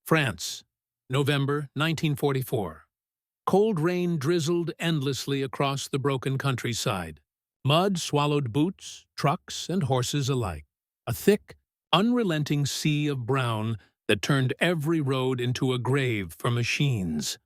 France, November 1944. Cold rain drizzled endlessly across the broken countryside. Mud swallowed boots, trucks, and horses alike. A thick, unrelenting sea of brown that turned every road into a grave for machines.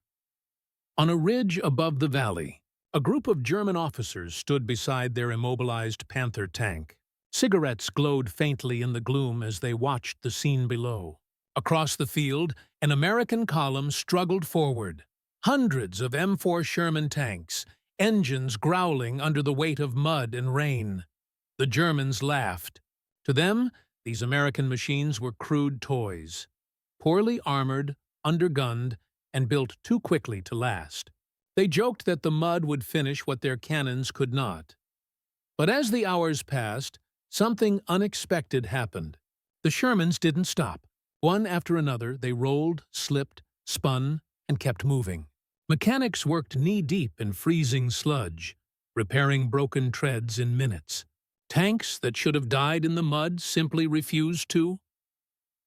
On a ridge above the valley, a group of German officers stood beside their immobilized Panther tank. Cigarettes glowed faintly in the gloom as they watched the scene below. Across the field, an American column struggled forward. Hundreds of M4 Sherman tanks, engines growling under the weight of mud and rain. The Germans laughed. To them, these American machines were crude toys. Poorly armored, undergunned, and built too quickly to last. They joked that the mud would finish what their cannons could not. But as the hours passed, something unexpected happened. The Shermans didn't stop. One after another, they rolled, slipped, spun, and kept moving. Mechanics worked knee-deep in freezing sludge, repairing broken treads in minutes. Tanks that should have died in the mud simply refused to.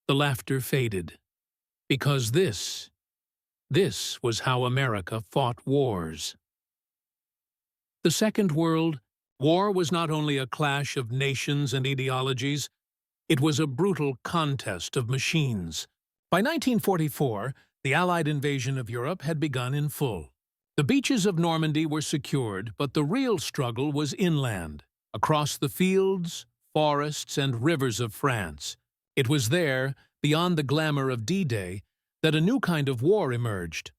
The laughter faded. Because this was how America fought wars. The Second World War was not only a clash of nations and ideologies, it was a brutal contest of machines. By 1944, the Allied invasion of Europe had begun in full. The beaches of Normandy were secured, but the real struggle was inland, across the fields, forests, and rivers of France. It was there, beyond the glamour of D-Day, that a new kind of war emerged,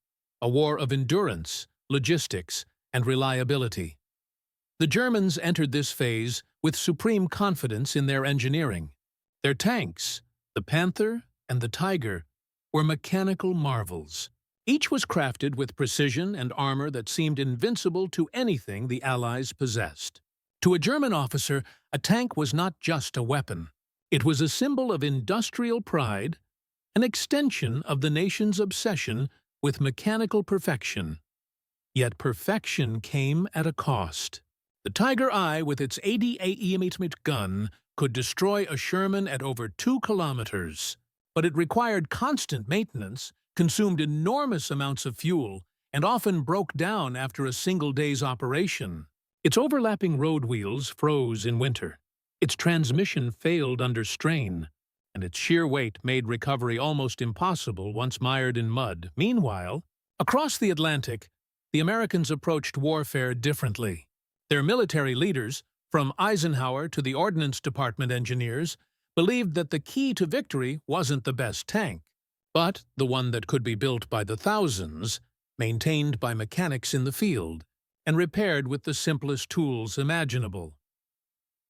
a war of endurance, logistics, and reliability. The Germans entered this phase with supreme confidence in their engineering. Their tanks, the Panther and the Tiger, were mechanical marvels. Each was crafted with precision and armor that seemed invincible to anything the Allies possessed. To a German officer, a tank was not just a weapon. It was a symbol of industrial pride, an extension of the nation's obsession with mechanical perfection. Yet perfection came at a cost. The Tiger I, with its 80 mm gun, could destroy a Sherman at over 2 kilometers. But it required constant maintenance, consumed enormous amounts of fuel, and often broke down after a single day's operation. Its overlapping road wheels froze in winter. Its transmission failed under strain, and its sheer weight made recovery almost impossible once mired in mud. Meanwhile, across the Atlantic, the Americans approached warfare differently. Their military leaders, from Eisenhower to the Ordnance Department engineers, believed that the key to victory wasn't the best tank, but the one that could be built by the thousands, maintained by mechanics in the field, and repaired with the simplest tools imaginable.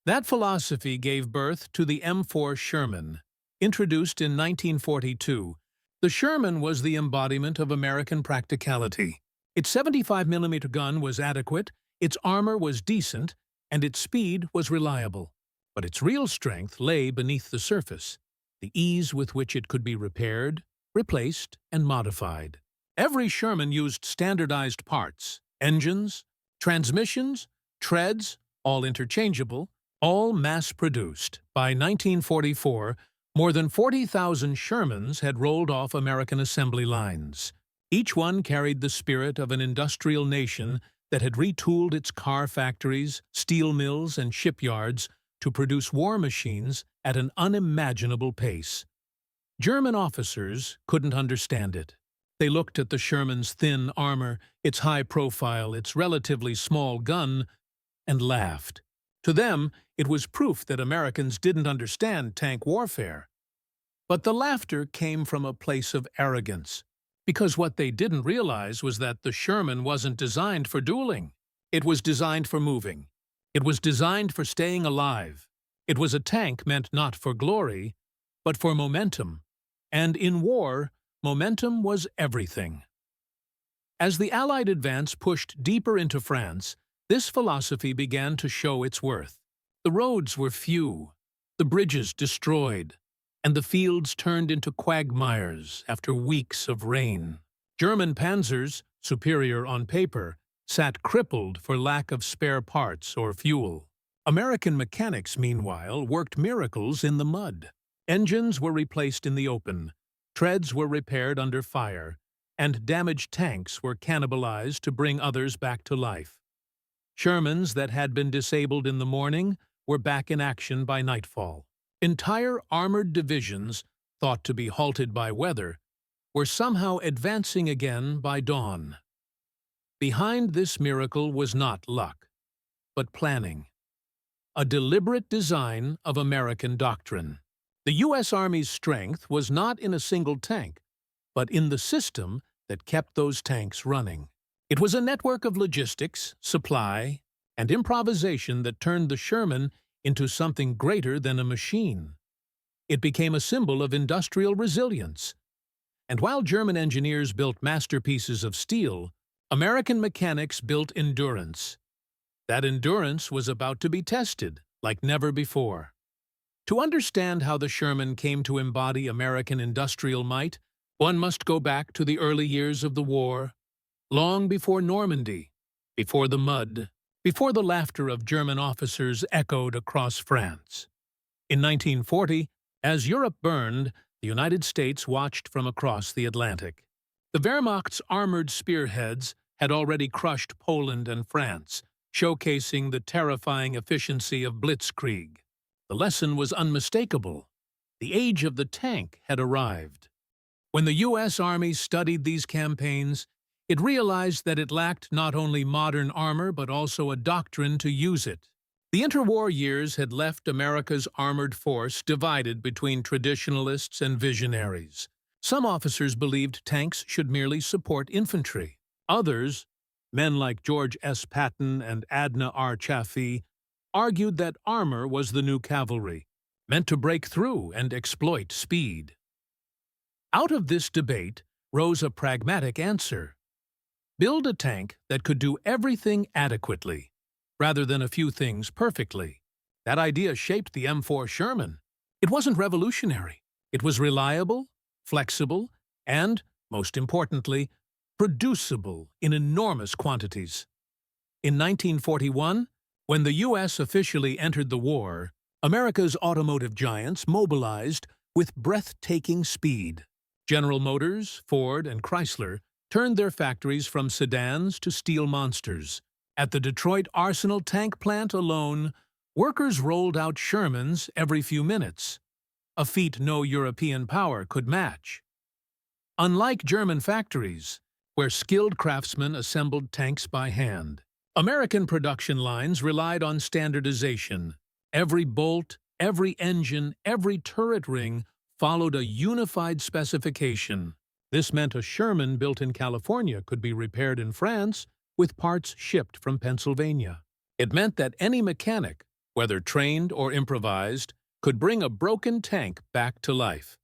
That philosophy gave birth to the M4 Sherman. Introduced in 1942, the Sherman was the embodiment of American practicality. Its 75 mm gun was adequate, its armor was decent, and its speed was reliable. But its real strength lay beneath the surface, the ease with which it could be repaired, replaced, and modified. Every Sherman used standardized parts, engines, transmissions, treads, all interchangeable, all mass-produced. By 1944, more than 40,000 Shermans had rolled off American assembly lines. Each one carried the spirit of an industrial nation that had retooled its car factories, steel mills, and shipyards to produce war machines at an unimaginable pace. German officers couldn't understand it. They looked at the Sherman's thin armor, its high profile, its relatively small gun, and laughed. To them, it was proof that Americans didn't understand tank warfare. But the laughter came from a place of arrogance, because what they didn't realize was that the Sherman wasn't designed for dueling. It was designed for moving. It was designed for staying alive. It was a tank meant not for glory, but for momentum. And in war, momentum was everything. As the Allied advance pushed deeper into France, this philosophy began to show its worth. The roads were few, the bridges destroyed, and the fields turned into quagmires after weeks of rain. German panzers, superior on paper, sat crippled for lack of spare parts or fuel. American mechanics, meanwhile, worked miracles in the mud. Engines were replaced in the open, Treads were repaired under fire, and damaged tanks were cannibalized to bring others back to life. Shermans that had been disabled in the morning were back in action by nightfall. Entire armored divisions, thought to be halted by weather, were somehow advancing again by dawn. Behind this miracle was not luck, but planning. A deliberate design of American doctrine. The U.S. Army's strength was not in a single tank, but in the system that kept those tanks running. It was a network of logistics, supply, and improvisation that turned the Sherman into something greater than a machine. It became a symbol of industrial resilience. And while German engineers built masterpieces of steel, American mechanics built endurance. That endurance was about to be tested like never before. To understand how the Sherman came to embody American industrial might, one must go back to the early years of the war, long before Normandy, before the mud, before the laughter of German officers echoed across France. In 1940, as Europe burned, the United States watched from across the Atlantic. The Wehrmacht's armored spearheads had already crushed Poland and France, showcasing the terrifying efficiency of blitzkrieg. The lesson was unmistakable. The age of the tank had arrived. When the U.S. Army studied these campaigns, it realized that it lacked not only modern armor but also a doctrine to use it. The interwar years had left America's armored force divided between traditionalists and visionaries. Some officers believed tanks should merely support infantry. Others, men like George S. Patton and Adna R. Chaffee, argued that armor was the new cavalry, meant to break through and exploit speed. Out of this debate rose a pragmatic answer. Build a tank that could do everything adequately, rather than a few things perfectly. That idea shaped the M4 Sherman. It wasn't revolutionary. It was reliable, flexible, and, most importantly, producible in enormous quantities. In 1941, when the U.S. officially entered the war, America's automotive giants mobilized with breathtaking speed. General Motors, Ford, and Chrysler turned their factories from sedans to steel monsters. At the Detroit Arsenal tank plant alone, workers rolled out Shermans every few minutes, a feat no European power could match. Unlike German factories, where skilled craftsmen assembled tanks by hand, American production lines relied on standardization. Every bolt, every engine, every turret ring followed a unified specification. This meant a Sherman built in California could be repaired in France with parts shipped from Pennsylvania. It meant that any mechanic, whether trained or improvised, could bring a broken tank back to life.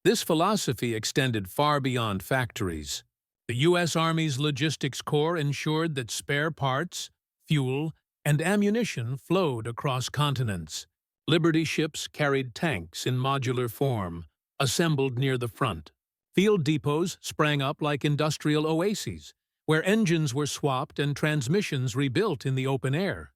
This philosophy extended far beyond factories. The U.S. Army's Logistics Corps ensured that spare parts, fuel, and ammunition flowed across continents. Liberty ships carried tanks in modular form, assembled near the front. Field depots sprang up like industrial oases, where engines were swapped and transmissions rebuilt in the open air.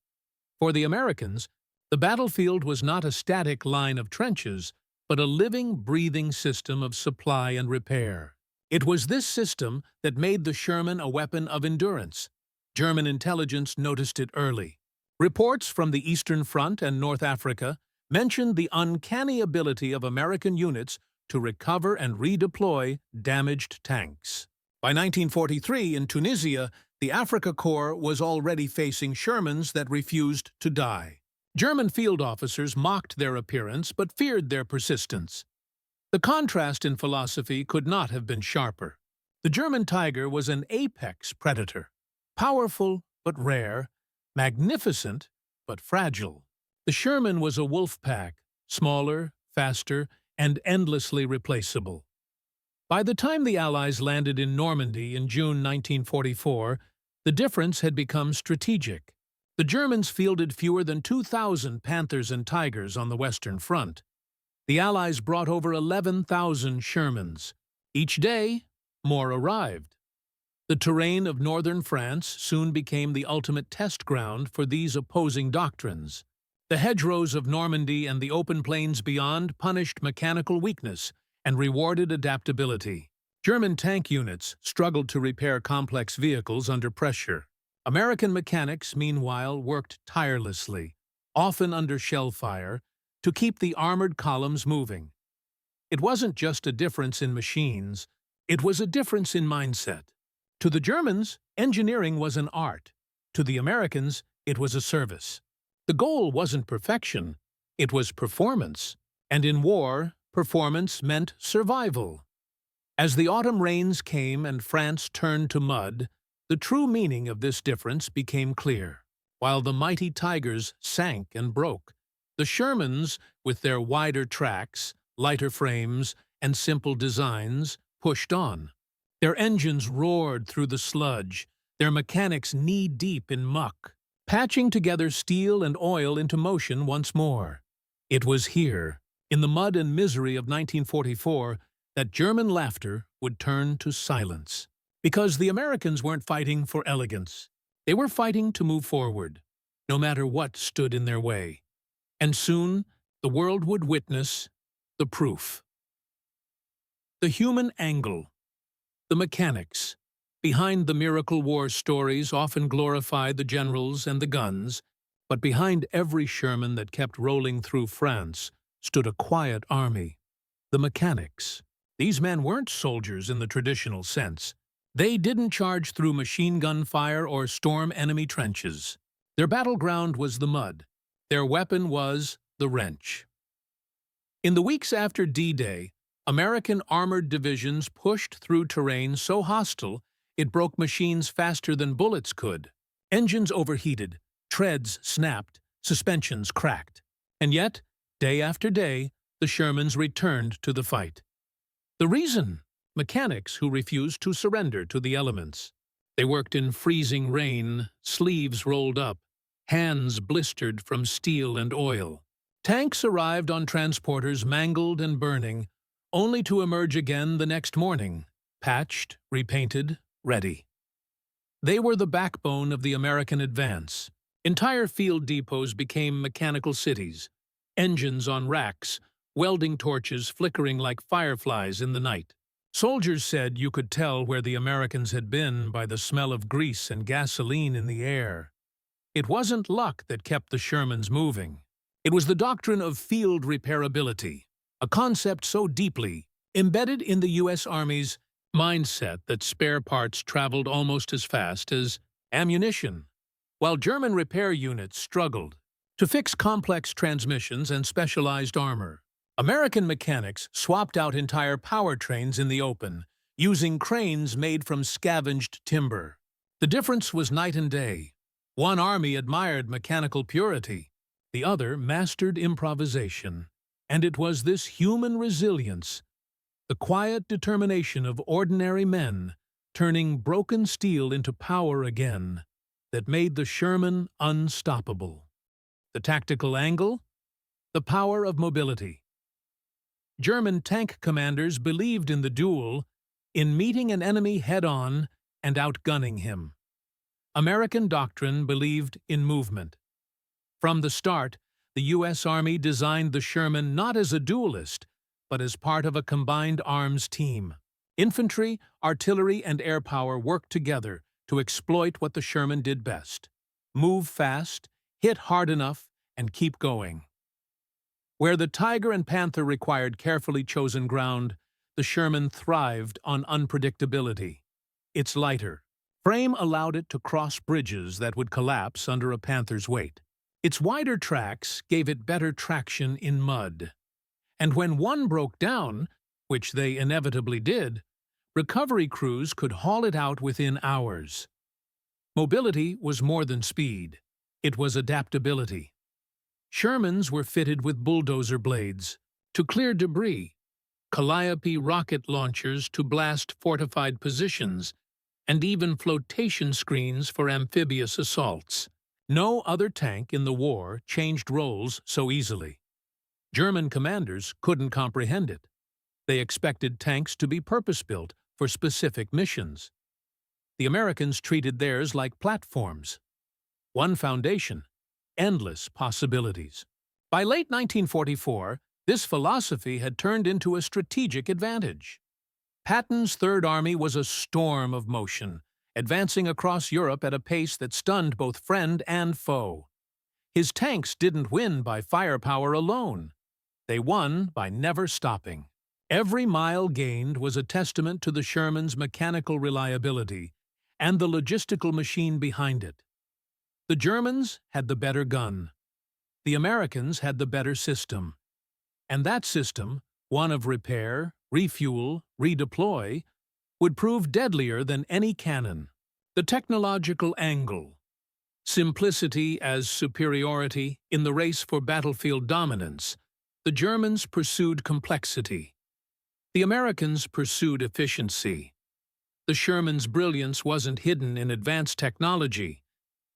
For the Americans, the battlefield was not a static line of trenches, but a living, breathing system of supply and repair. It was this system that made the Sherman a weapon of endurance. German intelligence noticed it early. Reports from the Eastern Front and North Africa mentioned the uncanny ability of American units to recover and redeploy damaged tanks. By 1943, in Tunisia, the Africa Corps was already facing Shermans that refused to die. German field officers mocked their appearance but feared their persistence. The contrast in philosophy could not have been sharper. The German Tiger was an apex predator, powerful but rare, magnificent but fragile. The Sherman was a wolf pack, smaller, faster, and endlessly replaceable. By the time the Allies landed in Normandy in June 1944, the difference had become strategic. The Germans fielded fewer than 2,000 Panthers and Tigers on the Western Front. The Allies brought over 11,000 Shermans. Each day, more arrived. The terrain of northern France soon became the ultimate test ground for these opposing doctrines. The hedgerows of Normandy and the open plains beyond punished mechanical weakness and rewarded adaptability. German tank units struggled to repair complex vehicles under pressure. American mechanics, meanwhile, worked tirelessly, often under shell fire, to keep the armored columns moving. It wasn't just a difference in machines, it was a difference in mindset. To the Germans, engineering was an art. To the Americans, it was a service. The goal wasn't perfection, it was performance. And in war, performance meant survival. As the autumn rains came and France turned to mud, the true meaning of this difference became clear. While the mighty Tigers sank and broke, the Shermans, with their wider tracks, lighter frames, and simple designs, pushed on. Their engines roared through the sludge, their mechanics knee-deep in muck, patching together steel and oil into motion once more. It was here, in the mud and misery of 1944, that German laughter would turn to silence. Because the Americans weren't fighting for elegance. They were fighting to move forward, no matter what stood in their way. And soon, the world would witness the proof. The human angle. The mechanics. Behind the miracle war stories often glorified the generals and the guns, but behind every Sherman that kept rolling through France stood a quiet army. The mechanics. These men weren't soldiers in the traditional sense. They didn't charge through machine gun fire or storm enemy trenches. Their battleground was the mud. Their weapon was the wrench. In the weeks after D-Day, American armored divisions pushed through terrain so hostile it broke machines faster than bullets could. Engines overheated, treads snapped, suspensions cracked. And yet, day after day, the Shermans returned to the fight. The reason? Mechanics who refused to surrender to the elements. They worked in freezing rain, sleeves rolled up, hands blistered from steel and oil. Tanks arrived on transporters mangled and burning, only to emerge again the next morning, patched, repainted, ready. They were the backbone of the American advance. Entire field depots became mechanical cities, engines on racks, welding torches flickering like fireflies in the night. Soldiers said you could tell where the Americans had been by the smell of grease and gasoline in the air. It wasn't luck that kept the Shermans moving. It was the doctrine of field repairability, a concept so deeply embedded in the U.S. Army's mindset that spare parts traveled almost as fast as ammunition, while German repair units struggled to fix complex transmissions and specialized armor. American mechanics swapped out entire powertrains in the open, using cranes made from scavenged timber. The difference was night and day. One army admired mechanical purity, the other mastered improvisation. And it was this human resilience, the quiet determination of ordinary men, turning broken steel into power again, that made the Sherman unstoppable. The tactical angle? The power of mobility. German tank commanders believed in the duel, in meeting an enemy head-on and outgunning him. American doctrine believed in movement. From the start, the U.S. Army designed the Sherman not as a duelist, but as part of a combined arms team. Infantry, artillery, and air power worked together to exploit what the Sherman did best: move fast, hit hard enough, and keep going. Where the Tiger and Panther required carefully chosen ground, the Sherman thrived on unpredictability. Its lighter frame allowed it to cross bridges that would collapse under a Panther's weight. Its wider tracks gave it better traction in mud. And when one broke down, which they inevitably did, recovery crews could haul it out within hours. Mobility was more than speed. It was adaptability. Shermans were fitted with bulldozer blades to clear debris, Calliope rocket launchers to blast fortified positions, and even flotation screens for amphibious assaults. No other tank in the war changed roles so easily. German commanders couldn't comprehend it. They expected tanks to be purpose-built for specific missions. The Americans treated theirs like platforms. One foundation, endless possibilities. By late 1944, This philosophy had turned into a strategic advantage. Patton's Third Army was a storm of motion, advancing across Europe at a pace that stunned both friend and foe. His tanks didn't win by firepower alone. They won by never stopping. Every mile gained was a testament to the Sherman's mechanical reliability and the logistical machine behind it. The Germans had the better gun. The Americans had the better system. And that system, one of repair, refuel, redeploy, would prove deadlier than any cannon. The technological angle. Simplicity as superiority in the race for battlefield dominance. The Germans pursued complexity. The Americans pursued efficiency. The Sherman's brilliance wasn't hidden in advanced technology.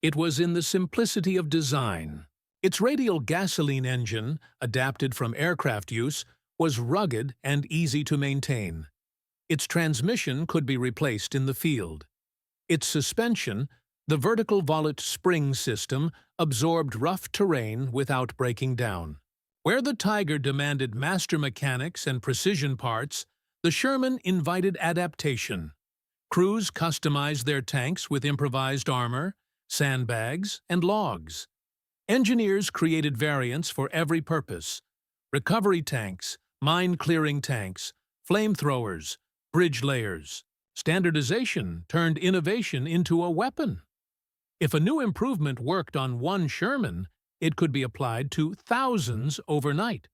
It was in the simplicity of design. Its radial gasoline engine, adapted from aircraft use, was rugged and easy to maintain. Its transmission could be replaced in the field. Its suspension, the vertical volet spring system, absorbed rough terrain without breaking down. Where the Tiger demanded master mechanics and precision parts, the Sherman invited adaptation. Crews customized their tanks with improvised armor, sandbags, and logs. Engineers created variants for every purpose: recovery tanks, mine-clearing tanks, flamethrowers, bridge layers. Standardization turned innovation into a weapon. If a new improvement worked on one Sherman, it could be applied to thousands overnight.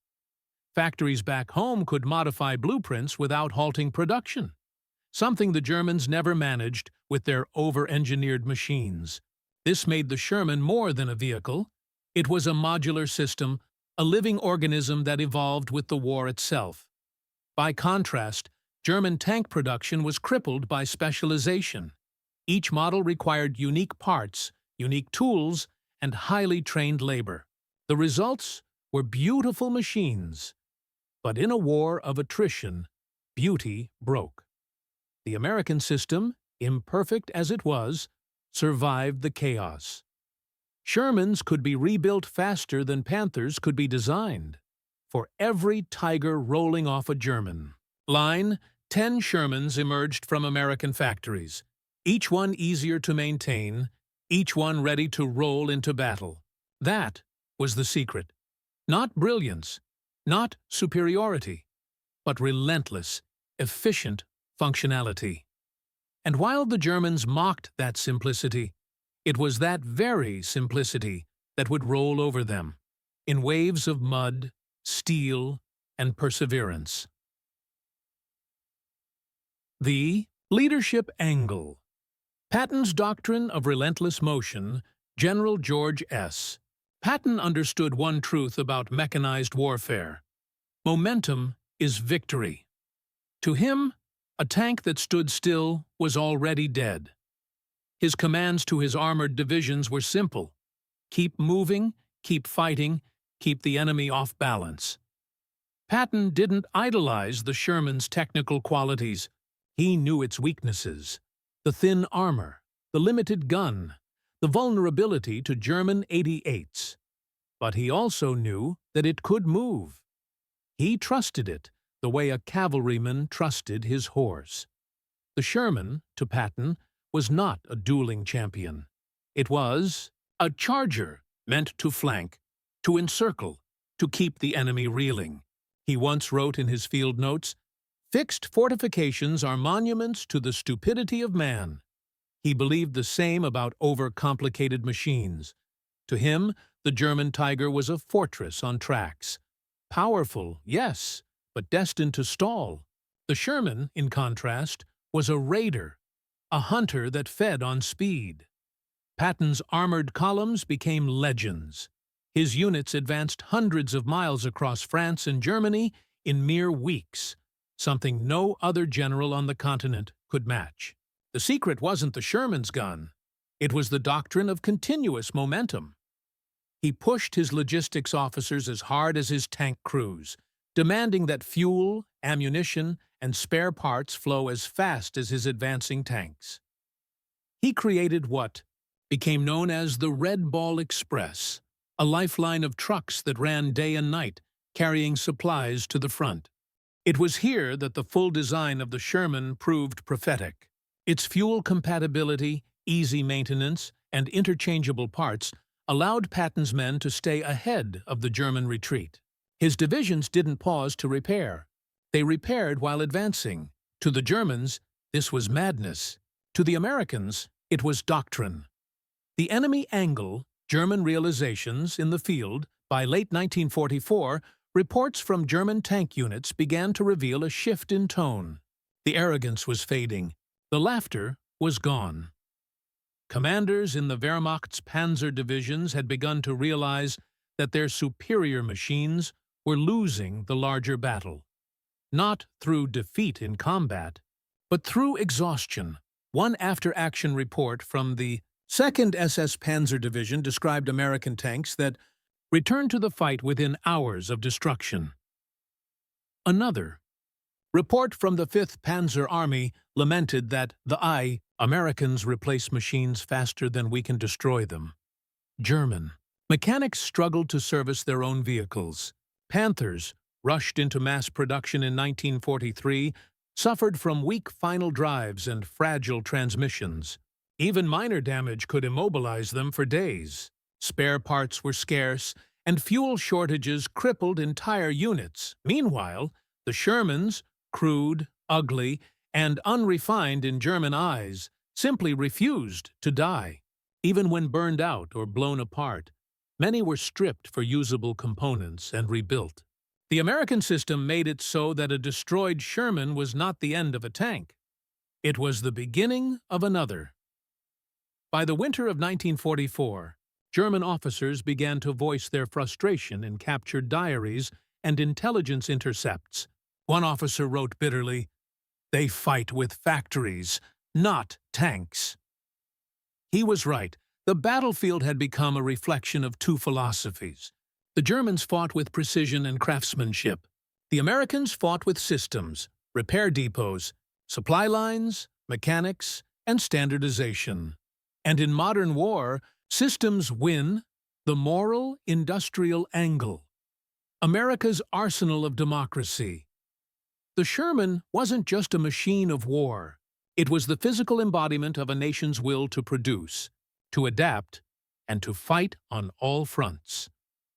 Factories back home could modify blueprints without halting production, something the Germans never managed with their over-engineered machines. This made the Sherman more than a vehicle. It was a modular system, a living organism that evolved with the war itself. By contrast, German tank production was crippled by specialization. Each model required unique parts, unique tools, and highly trained labor. The results were beautiful machines. But in a war of attrition, beauty broke. The American system, imperfect as it was, survived the chaos. Shermans could be rebuilt faster than Panthers could be designed. For every Tiger rolling off a German line, 10 Shermans emerged from American factories, each one easier to maintain, each one ready to roll into battle. That was the secret. Not brilliance, not superiority, but relentless, efficient functionality. And while the Germans mocked that simplicity, it was that very simplicity that would roll over them, in waves of mud, steel, and perseverance. The leadership angle. Patton's doctrine of relentless motion, General George S. Patton understood one truth about mechanized warfare. Momentum is victory. To him, a tank that stood still was already dead. His commands to his armored divisions were simple: keep moving, keep fighting, keep the enemy off balance. Patton didn't idolize the Sherman's technical qualities. He knew its weaknesses: the thin armor, the limited gun, the vulnerability to German 88s. But he also knew that it could move. He trusted it the way a cavalryman trusted his horse. The Sherman, to Patton, was not a dueling champion. It was a charger meant to flank, to encircle, to keep the enemy reeling. He once wrote in his field notes, "Fixed fortifications are monuments to the stupidity of man." He believed the same about overcomplicated machines. To him, the German Tiger was a fortress on tracks. Powerful, yes, but destined to stall. The Sherman, in contrast, was a raider, a hunter that fed on speed. Patton's armored columns became legends. His units advanced hundreds of miles across France and Germany in mere weeks, something no other general on the continent could match. The secret wasn't the Sherman's gun. It was the doctrine of continuous momentum. He pushed his logistics officers as hard as his tank crews, demanding that fuel, ammunition, and spare parts flow as fast as his advancing tanks. He created what became known as the Red Ball Express, a lifeline of trucks that ran day and night, carrying supplies to the front. It was here that the full design of the Sherman proved prophetic. Its fuel compatibility, easy maintenance, and interchangeable parts allowed Patton's men to stay ahead of the German retreat. His divisions didn't pause to repair. They repaired while advancing. To the Germans, this was madness. To the Americans, it was doctrine. The enemy angle, German realizations in the field, by late 1944, reports from German tank units began to reveal a shift in tone. The arrogance was fading. The laughter was gone. Commanders in the Wehrmacht's panzer divisions had begun to realize that their superior machines were losing the larger battle. Not through defeat in combat, but through exhaustion. One after-action report from the 2nd SS Panzer Division described American tanks that returned to the fight within hours of destruction. Another report from the 5th Panzer Army lamented that Americans replace machines faster than we can destroy them. German mechanics struggled to service their own vehicles. Panthers, rushed into mass production in 1943, suffered from weak final drives and fragile transmissions. Even minor damage could immobilize them for days. Spare parts were scarce, and fuel shortages crippled entire units. Meanwhile, the Shermans, crude, ugly, and unrefined in German eyes, simply refused to die. Even when burned out or blown apart, many were stripped for usable components and rebuilt. The American system made it so that a destroyed Sherman was not the end of a tank. It was the beginning of another. By the winter of 1944, German officers began to voice their frustration in captured diaries and intelligence intercepts. One officer wrote bitterly, "They fight with factories, not tanks." He was right. The battlefield had become a reflection of two philosophies. The Germans fought with precision and craftsmanship. The Americans fought with systems, repair depots, supply lines, mechanics, and standardization. And in modern war, systems win the moral, industrial angle. America's arsenal of democracy. The Sherman wasn't just a machine of war. It was the physical embodiment of a nation's will to produce, to adapt, and to fight on all fronts.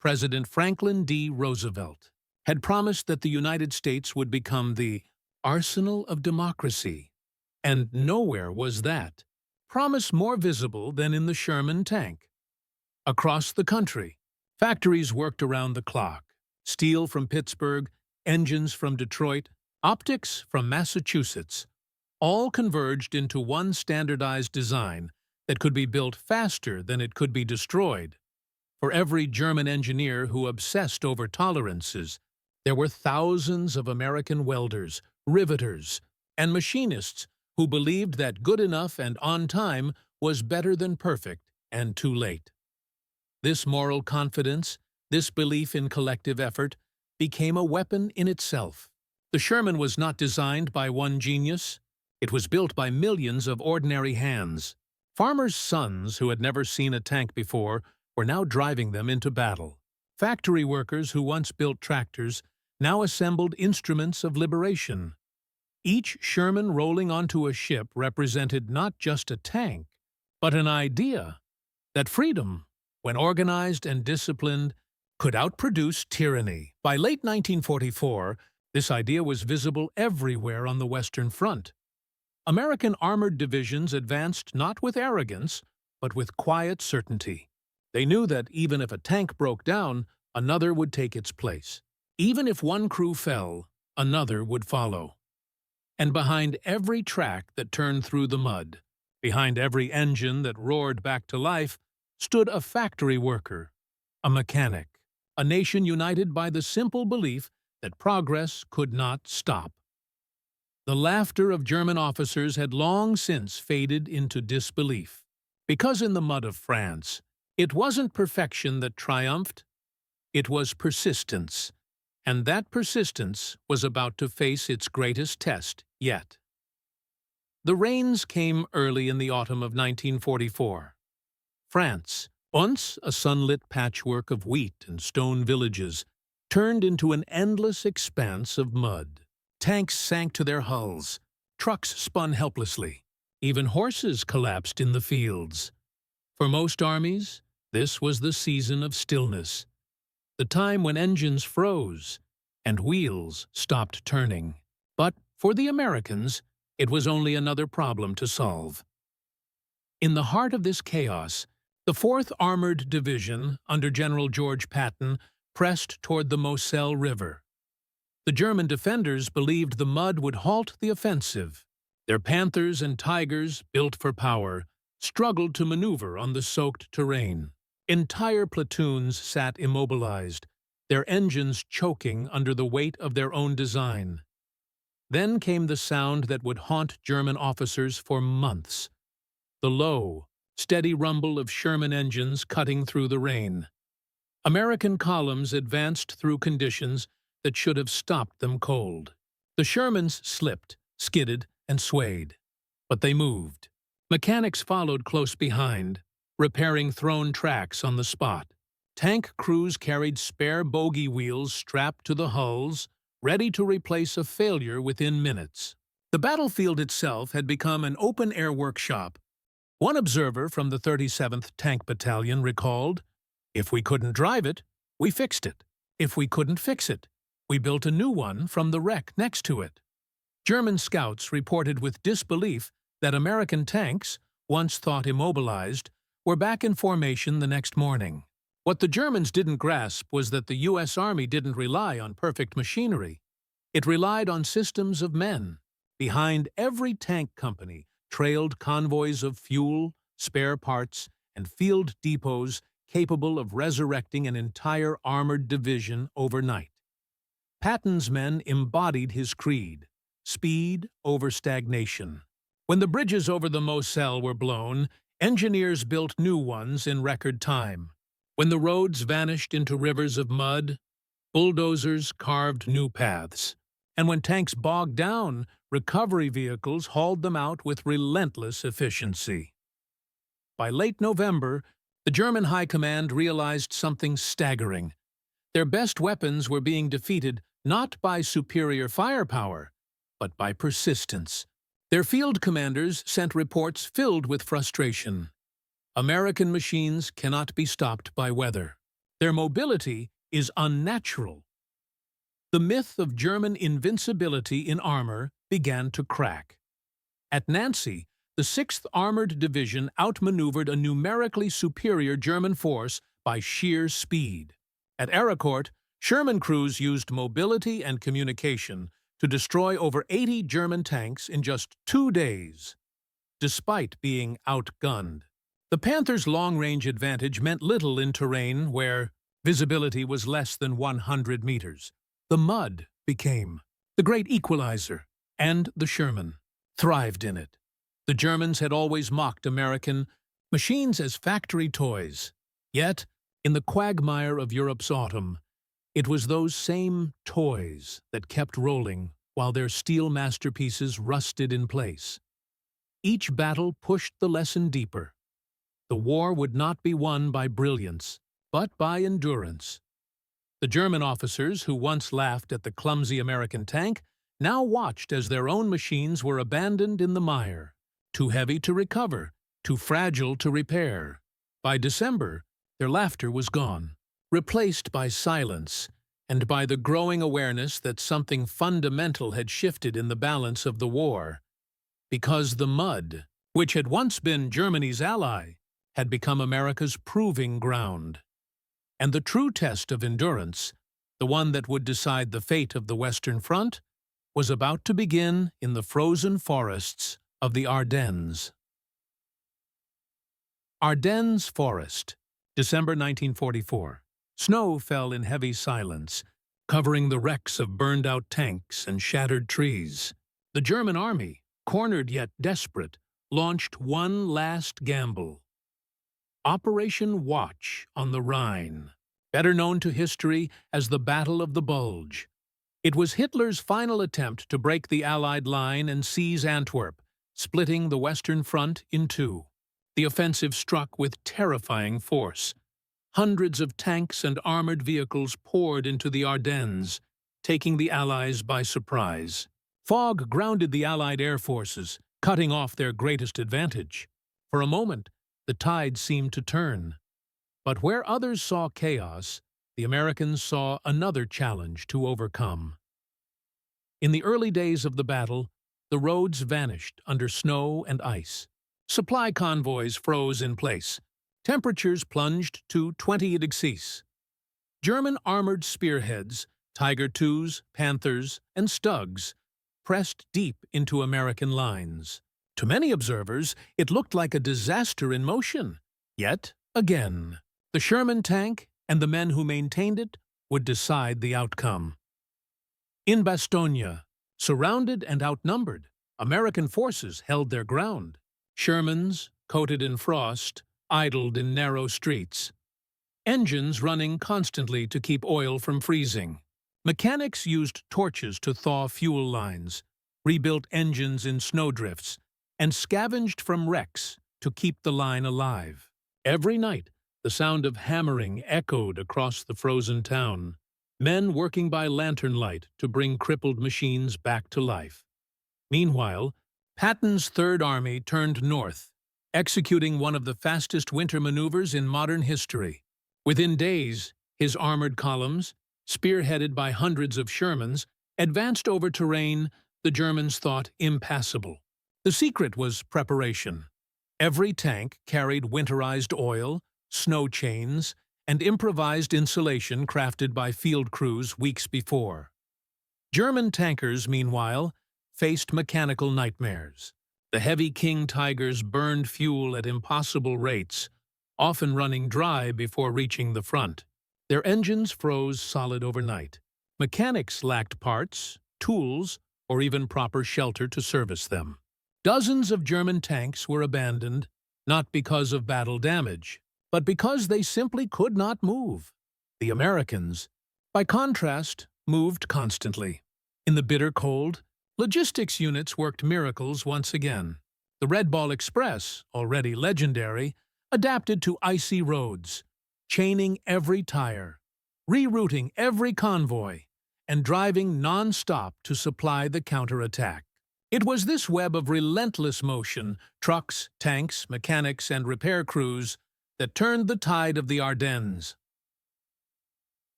President Franklin D. Roosevelt had promised that the United States would become the arsenal of democracy, and nowhere was that promise more visible than in the Sherman tank. Across the country, factories worked around the clock. Steel from Pittsburgh, engines from Detroit, optics from Massachusetts, all converged into one standardized design that could be built faster than it could be destroyed. For every German engineer who obsessed over tolerances, there were thousands of American welders, riveters, and machinists who believed that good enough and on time was better than perfect and too late. This moral confidence, this belief in collective effort, became a weapon in itself. The Sherman was not designed by one genius. It was built by millions of ordinary hands. Farmers' sons who had never seen a tank before were now driving them into battle. Factory workers who once built tractors now assembled instruments of liberation. Each Sherman rolling onto a ship represented not just a tank, but an idea that freedom, when organized and disciplined, could outproduce tyranny. By late 1944, this idea was visible everywhere on the Western Front. American armored divisions advanced not with arrogance, but with quiet certainty. They knew that even if a tank broke down, another would take its place. Even if one crew fell, another would follow. And behind every track that turned through the mud, behind every engine that roared back to life, stood a factory worker, a mechanic, a nation united by the simple belief that progress could not stop. The laughter of German officers had long since faded into disbelief, because in the mud of France, it wasn't perfection that triumphed, it was persistence, and that persistence was about to face its greatest test yet. The rains came early in the autumn of 1944. France, once a sunlit patchwork of wheat and stone villages, turned into an endless expanse of mud. Tanks sank to their hulls, trucks spun helplessly, even horses collapsed in the fields. For most armies, this was the season of stillness, the time when engines froze and wheels stopped turning. But for the Americans, it was only another problem to solve. In the heart of this chaos, the 4th Armored Division, under General George Patton, pressed toward the Moselle River. The German defenders believed the mud would halt the offensive. Their Panthers and Tigers, built for power, struggled to maneuver on the soaked terrain. Entire platoons sat immobilized, their engines choking under the weight of their own design. Then came the sound that would haunt German officers for months: the low, steady rumble of Sherman engines cutting through the rain. American columns advanced through conditions that should have stopped them cold. The Shermans slipped, skidded, and swayed. But they moved. Mechanics followed close behind, repairing thrown tracks on the spot. Tank crews carried spare bogie wheels strapped to the hulls, ready to replace a failure within minutes. The battlefield itself had become an open-air workshop. One observer from the 37th Tank Battalion recalled, "If we couldn't drive it, we fixed it. If we couldn't fix it, we built a new one from the wreck next to it." German scouts reported with disbelief that American tanks, once thought immobilized, were back in formation the next morning. What the Germans didn't grasp was that the U.S. Army didn't rely on perfect machinery. It relied on systems of men. Behind every tank company trailed convoys of fuel, spare parts, and field depots capable of resurrecting an entire armored division overnight. Patton's men embodied his creed: speed over stagnation. When the bridges over the Moselle were blown, engineers built new ones in record time. When the roads vanished into rivers of mud, bulldozers carved new paths. And when tanks bogged down, recovery vehicles hauled them out with relentless efficiency. By late November, the German High Command realized something staggering. Their best weapons were being defeated not by superior firepower, but by persistence. Their field commanders sent reports filled with frustration. American machines cannot be stopped by weather. Their mobility is unnatural. The myth of German invincibility in armor began to crack. At Nancy, the 6th Armored Division outmaneuvered a numerically superior German force by sheer speed. At Ericourt, Sherman crews used mobility and communication to destroy over 80 German tanks in just 2 days, despite being outgunned. The Panthers' long-range advantage meant little in terrain where visibility was less than 100 meters. The mud became the great equalizer, and the Sherman thrived in it. The Germans had always mocked American machines as factory toys. Yet, in the quagmire of Europe's autumn, it was those same toys that kept rolling while their steel masterpieces rusted in place. Each battle pushed the lesson deeper. The war would not be won by brilliance, but by endurance. The German officers who once laughed at the clumsy American tank now watched as their own machines were abandoned in the mire, too heavy to recover, too fragile to repair. By December, their laughter was gone, replaced by silence and by the growing awareness that something fundamental had shifted in the balance of the war. Because the mud, which had once been Germany's ally, had become America's proving ground. And the true test of endurance, the one that would decide the fate of the Western Front, was about to begin in the frozen forests of the Ardennes. Ardennes Forest, December 1944. Snow fell in heavy silence, covering the wrecks of burned-out tanks and shattered trees. The German army, cornered yet desperate, launched one last gamble. Operation Watch on the Rhine, better known to history as the Battle of the Bulge. It was Hitler's final attempt to break the Allied line and seize Antwerp, splitting the Western Front in two. The offensive struck with terrifying force. hundreds of tanks and armored vehicles poured into the Ardennes, taking the Allies by surprise. Fog grounded the Allied air forces, cutting off their greatest advantage. For a moment, the tide seemed to turn. But where others saw chaos, the Americans saw another challenge to overcome. In the early days of the battle, the roads vanished under snow and ice. Supply convoys froze in place. Temperatures plunged to 20 degrees. German armored spearheads, Tiger IIs, Panthers, and Stugs, pressed deep into American lines. To many observers, it looked like a disaster in motion. Yet, again, the Sherman tank and the men who maintained it would decide the outcome. In Bastogne, surrounded and outnumbered, American forces held their ground. Shermans, coated in frost, idled in narrow streets. Engines running constantly to keep oil from freezing. Mechanics used torches to thaw fuel lines, rebuilt engines in snowdrifts, and scavenged from wrecks to keep the line alive. Every night, the sound of hammering echoed across the frozen town, men working by lantern light to bring crippled machines back to life. Meanwhile, Patton's Third Army turned north, executing one of the fastest winter maneuvers in modern history. Within days, his armored columns, spearheaded by hundreds of Shermans, advanced over terrain the Germans thought impassable. The secret was preparation. Every tank carried winterized oil, snow chains, and improvised insulation crafted by field crews weeks before. German tankers, meanwhile, faced mechanical nightmares. The heavy King Tigers burned fuel at impossible rates, often running dry before reaching the front. Their engines froze solid overnight. Mechanics lacked parts, tools, or even proper shelter to service them. Dozens of German tanks were abandoned, not because of battle damage, but because they simply could not move. The Americans, by contrast, moved constantly. In the bitter cold, logistics units worked miracles once again. The Red Ball Express, already legendary, adapted to icy roads, chaining every tire, rerouting every convoy, and driving non-stop to supply the counterattack. It was this web of relentless motion, trucks, tanks, mechanics, and repair crews, that turned the tide of the Ardennes.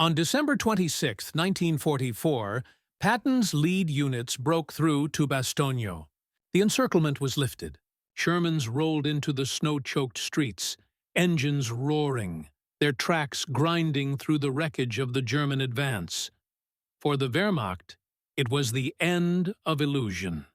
On December 26, 1944, Patton's lead units broke through to Bastogne. The encirclement was lifted. Shermans rolled into the snow-choked streets, engines roaring, their tracks grinding through the wreckage of the German advance. For the Wehrmacht, it was the end of illusion.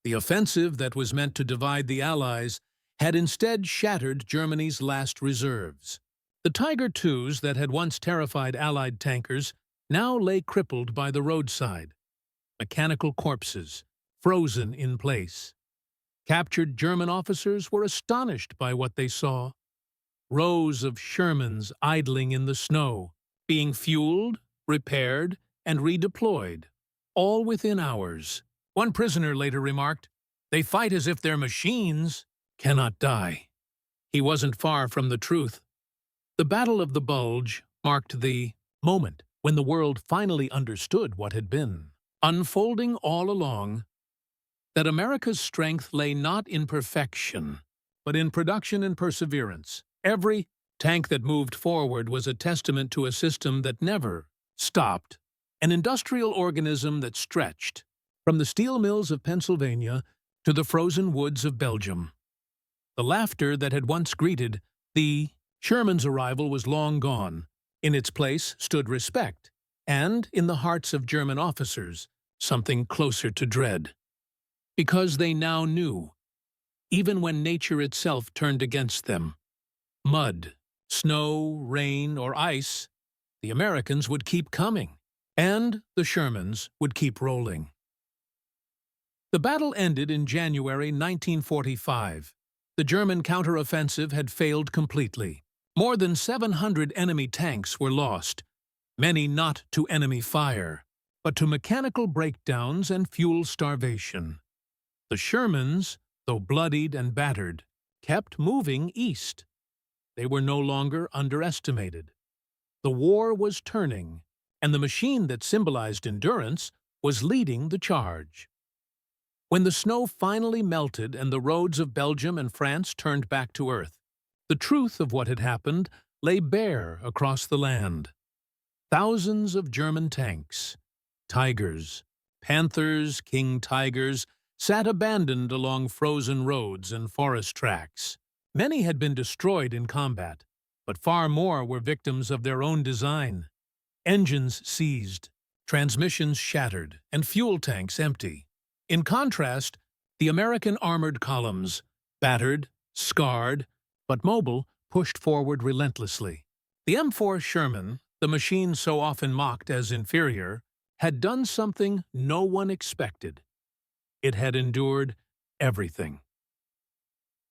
The offensive that was meant to divide the Allies had instead shattered Germany's last reserves. The Tiger IIs that had once terrified Allied tankers now lay crippled by the roadside. Mechanical corpses, frozen in place. Captured German officers were astonished by what they saw. Rows of Shermans idling in the snow, being fueled, repaired, and redeployed, all within hours. One prisoner later remarked, "They fight as if their machines cannot die." He wasn't far from the truth. The Battle of the Bulge marked the moment when the world finally understood what had been, unfolding all along, that America's strength lay not in perfection, but in production and perseverance. Every tank that moved forward was a testament to a system that never stopped, an industrial organism that stretched from the steel mills of Pennsylvania to the frozen woods of Belgium. The laughter that had once greeted the Sherman's arrival was long gone. In its place stood respect, and, in the hearts of German officers, something closer to dread. Because they now knew, even when nature itself turned against them, mud, snow, rain, or ice, the Americans would keep coming, and the Shermans would keep rolling. The battle ended in January 1945. The German counteroffensive had failed completely. More than 700 enemy tanks were lost, many not to enemy fire, but to mechanical breakdowns and fuel starvation. The Shermans, though bloodied and battered, kept moving east. They were no longer underestimated. The war was turning, and the machine that symbolized endurance was leading the charge. When the snow finally melted and the roads of Belgium and France turned back to earth, the truth of what had happened lay bare across the land. Thousands of German tanks, Tigers, Panthers, King Tigers, sat abandoned along frozen roads and forest tracks. Many had been destroyed in combat, but far more were victims of their own design. Engines seized, transmissions shattered, and fuel tanks empty. In contrast, the American armored columns, battered, scarred, but mobile, pushed forward relentlessly. The M4 Sherman, the machine so often mocked as inferior, had done something no one expected. It had endured everything.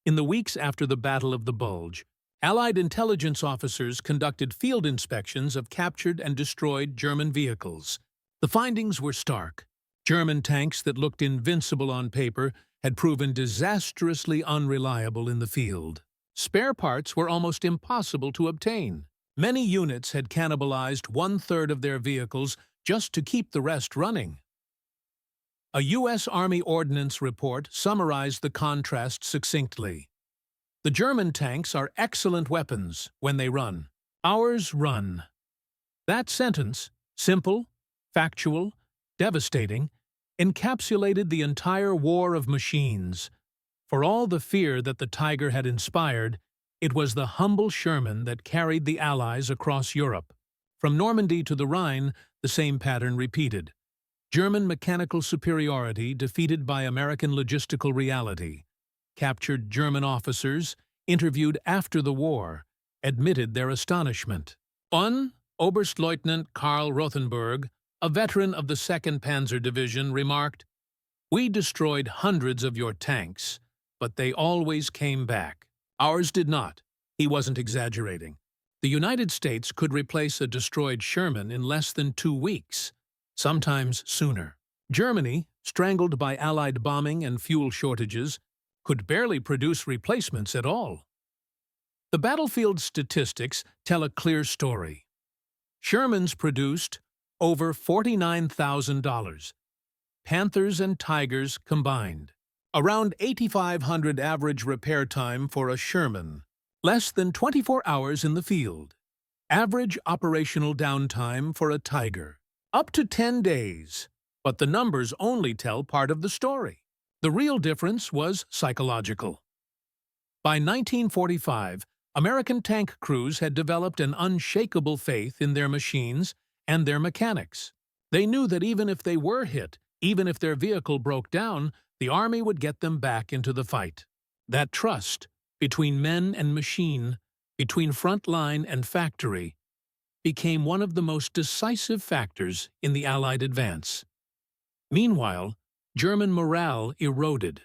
In the weeks after the Battle of the Bulge, Allied intelligence officers conducted field inspections of captured and destroyed German vehicles. The findings were stark. German tanks that looked invincible on paper had proven disastrously unreliable in the field. Spare parts were almost impossible to obtain. Many units had cannibalized one-third of their vehicles just to keep the rest running. A U.S. Army Ordnance report summarized the contrast succinctly. The German tanks are excellent weapons when they run. Ours run. That sentence, simple, factual, devastating, encapsulated the entire war of machines. For all the fear that the Tiger had inspired, it was the humble Sherman that carried the Allies across Europe. From Normandy to the Rhine, the same pattern repeated. German mechanical superiority defeated by American logistical reality. Captured German officers, interviewed after the war, admitted their astonishment. One, Oberstleutnant Karl Rothenburg, a veteran of the 2nd Panzer Division, remarked, "We destroyed hundreds of your tanks, but they always came back. Ours did not." He wasn't exaggerating. The United States could replace a destroyed Sherman in less than 2 weeks, sometimes sooner. Germany, strangled by Allied bombing and fuel shortages, could barely produce replacements at all. The battlefield statistics tell a clear story. Shermans produced over $49,000. Panthers and Tigers combined. Around 8,500 average repair time for a Sherman. Less than 24 hours in the field. Average operational downtime for a Tiger. Up to 10 days. But the numbers only tell part of the story. The real difference was psychological. By 1945, American tank crews had developed an unshakable faith in their machines and their mechanics. They knew that even if they were hit, even if their vehicle broke down, the Army would get them back into the fight. That trust, between men and machine, between front line and factory, became one of the most decisive factors in the Allied advance. Meanwhile, German morale eroded.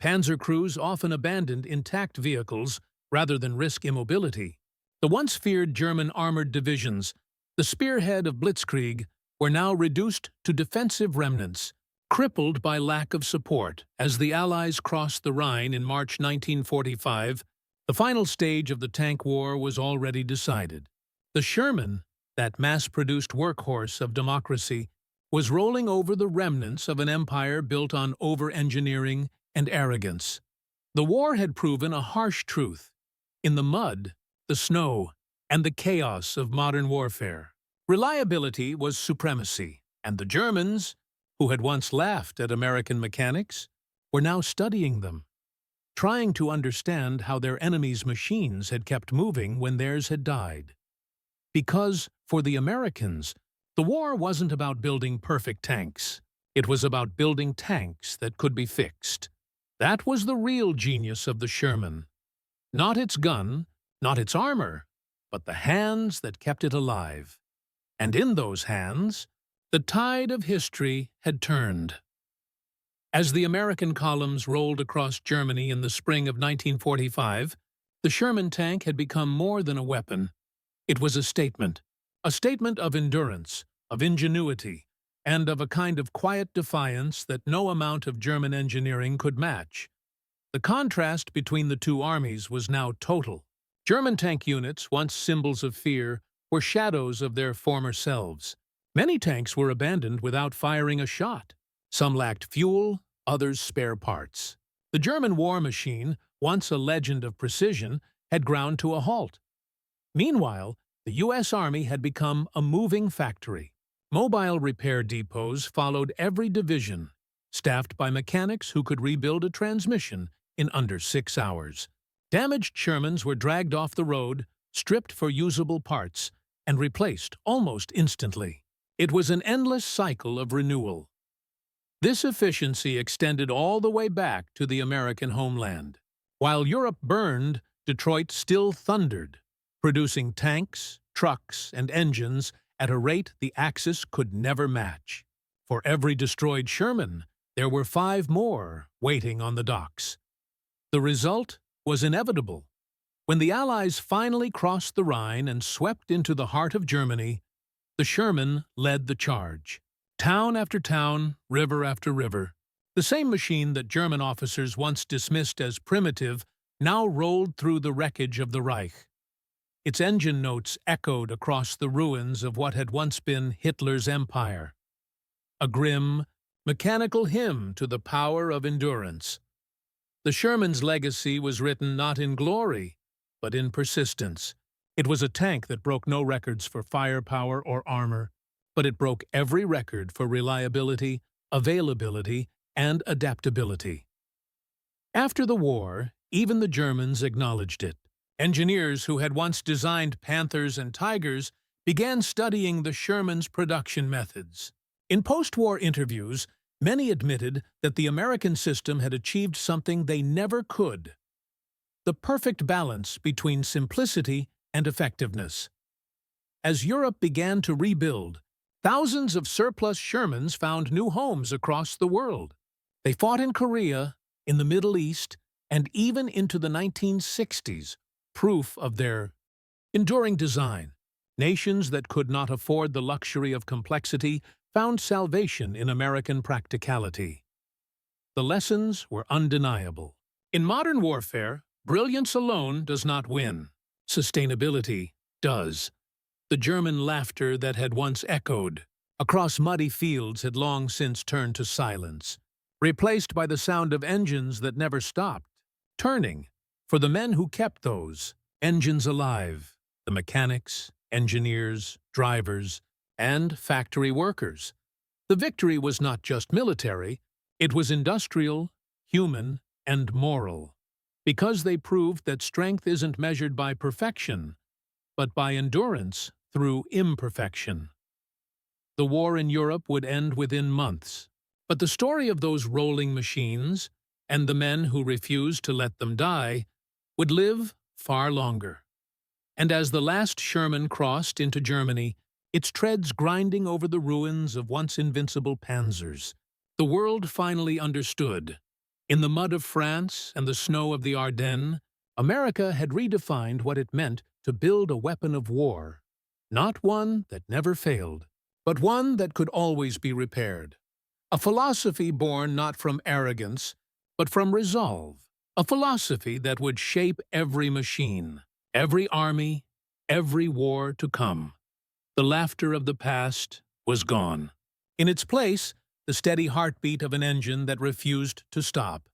Panzer crews often abandoned intact vehicles rather than risk immobility. The once feared German armored divisions, the spearhead of Blitzkrieg, were now reduced to defensive remnants, crippled by lack of support. As the Allies crossed the Rhine in March 1945, the final stage of the tank war was already decided. The Sherman, that mass-produced workhorse of democracy, was rolling over the remnants of an empire built on over-engineering and arrogance. The war had proven a harsh truth. In the mud, the snow, and the chaos of modern warfare, reliability was supremacy, and the Germans, who had once laughed at American mechanics, were now studying them, trying to understand how their enemies' machines had kept moving when theirs had died. Because, for the Americans, the war wasn't about building perfect tanks. It was about building tanks that could be fixed. That was the real genius of the Sherman. Not its gun, not its armor, but the hands that kept it alive. And in those hands, the tide of history had turned. As the American columns rolled across Germany in the spring of 1945, the Sherman tank had become more than a weapon. It was a statement of endurance, of ingenuity, and of a kind of quiet defiance that no amount of German engineering could match. The contrast between the two armies was now total. German tank units, once symbols of fear, were shadows of their former selves. Many tanks were abandoned without firing a shot. Some lacked fuel, others spare parts. The German war machine, once a legend of precision, had ground to a halt. Meanwhile, the U.S. Army had become a moving factory. Mobile repair depots followed every division, staffed by mechanics who could rebuild a transmission in under 6 hours. Damaged Shermans were dragged off the road, stripped for usable parts, and replaced almost instantly. It was an endless cycle of renewal. This efficiency extended all the way back to the American homeland. While Europe burned, Detroit still thundered, producing tanks, trucks, and engines at a rate the Axis could never match. For every destroyed Sherman, there were 5 more waiting on the docks. The result was inevitable. When the Allies finally crossed the Rhine and swept into the heart of Germany, the Sherman led the charge. Town after town, river after river, the same machine that German officers once dismissed as primitive now rolled through the wreckage of the Reich. Its engine notes echoed across the ruins of what had once been Hitler's empire. A grim, mechanical hymn to the power of endurance. The Sherman's legacy was written not in glory, but in persistence. It was a tank that broke no records for firepower or armor, but it broke every record for reliability, availability, and adaptability. After the war, even the Germans acknowledged it. Engineers who had once designed Panthers and Tigers began studying the Sherman's production methods. In post-war interviews, many admitted that the American system had achieved something they never could: the perfect balance between simplicity and effectiveness. As Europe began to rebuild, thousands of surplus Shermans found new homes across the world. They fought in Korea, in the Middle East, and even into the 1960s, proof of their enduring design. Nations that could not afford the luxury of complexity found salvation in American practicality. The lessons were undeniable. In modern warfare, brilliance alone does not win. Sustainability does. The German laughter that had once echoed across muddy fields had long since turned to silence, replaced by the sound of engines that never stopped, turning for the men who kept those engines alive, the mechanics, engineers, drivers, and factory workers. The victory was not just military, it was industrial, human, and moral, because they proved that strength isn't measured by perfection, but by endurance through imperfection. The war in Europe would end within months, but the story of those rolling machines, and the men who refused to let them die, would live far longer. And as the last Sherman crossed into Germany, its treads grinding over the ruins of once invincible panzers, the world finally understood. In the mud of France and the snow of the Ardennes, America had redefined what it meant to build a weapon of war, not one that never failed, but one that could always be repaired. A philosophy born not from arrogance, but from resolve. A philosophy that would shape every machine, every army, every war to come. The laughter of the past was gone. In its place, the steady heartbeat of an engine that refused to stop.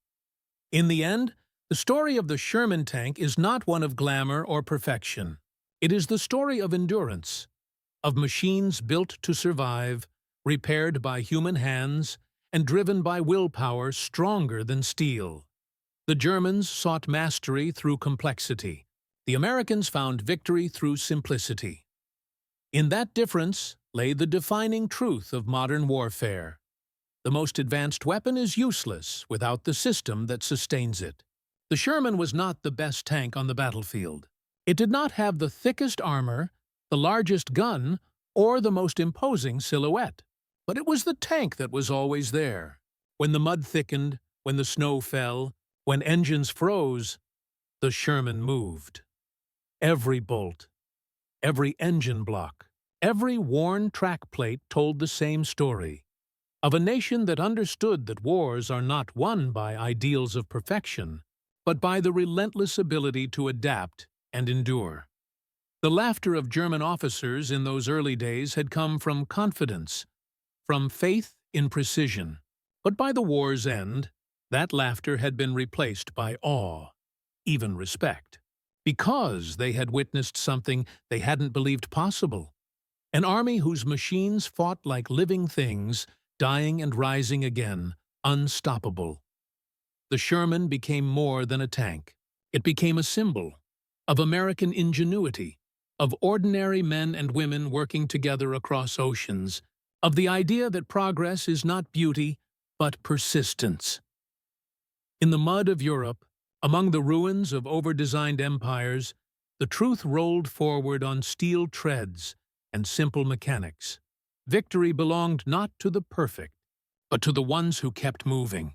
In the end, the story of the Sherman tank is not one of glamour or perfection. It is the story of endurance, of machines built to survive, repaired by human hands, and driven by willpower stronger than steel. The Germans sought mastery through complexity. The Americans found victory through simplicity. In that difference lay the defining truth of modern warfare. The most advanced weapon is useless without the system that sustains it. The Sherman was not the best tank on the battlefield. It did not have the thickest armor, the largest gun, or the most imposing silhouette. But it was the tank that was always there. When the mud thickened, when the snow fell, when engines froze, the Sherman moved. Every bolt, every engine block, every worn track plate told the same story, of a nation that understood that wars are not won by ideals of perfection, but by the relentless ability to adapt and endure. The laughter of German officers in those early days had come from confidence, from faith in precision. But by the war's end, that laughter had been replaced by awe, even respect, because they had witnessed something they hadn't believed possible. An army whose machines fought like living things, dying and rising again, unstoppable. The Sherman became more than a tank. It became a symbol of American ingenuity, of ordinary men and women working together across oceans, of the idea that progress is not beauty, but persistence. In the mud of Europe, among the ruins of over-designed empires, the truth rolled forward on steel treads and simple mechanics. Victory belonged not to the perfect, but to the ones who kept moving.